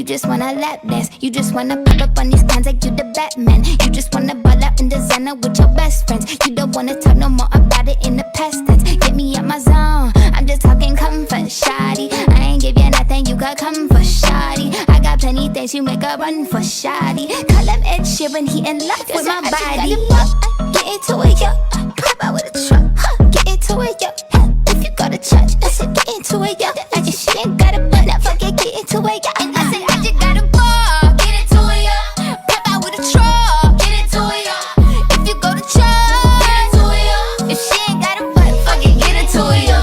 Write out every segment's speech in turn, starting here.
just wanna lap dance. You just wanna pop up on these cans like you the Batman. You just wanna ball out in designer with your best friends. You don't wanna talk no more about it in the past tense. Get me out my zone, I'm just talking comfort, shawty. I ain't give you nothing, you got comfort, shawty. I got plenty things you make a run for, shawty. Call him Ed Sheeran, he in love with my body. Get into it, yo. Pop out with a truck, get into it, yo. If you go to church, I said get into it, yo. I just she ain't got a butt, now forget get into it, yo. And I said I just got a ball, get into it, yo. Pop out with a truck, get into it, yo. If you go to church, get into it, yo. If she ain't got a butt, forget get into it, yo.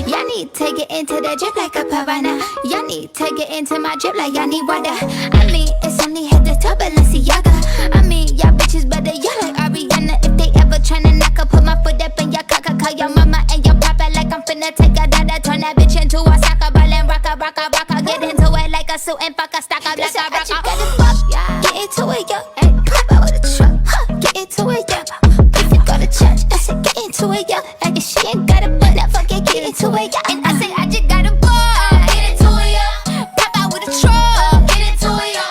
Y'all need to get into that drip like a piranha. Y'all need to get into my drip like y'all need water. I mean, it's only head to toe, Balenciaga. I mean, y'all bitches better, y'all like Ariana. If they ever tryna knock up, put my foot up in your cock. Call your mama and your papa like I'm finna take a dada. Turn that bitch into a soccer ball and rock a. Get into it like a suit and fuck a stock up like a rocker. Get into it, yo. Pop out with a truck, get into it, yo. If you go to church, I said get into it, yo. Like if she ain't got a butt, now forget get into it, yo. And I said I just got a ball, get into it, yo. Pop out with a truck, get into it, yo.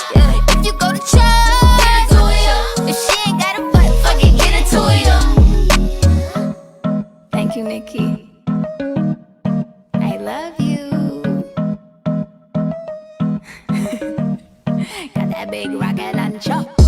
If you go to church, get into it, yo. If she ain't got a butt, forget get into it, yo. Thank you, Nikki. I love you. Got that big rocket launcher.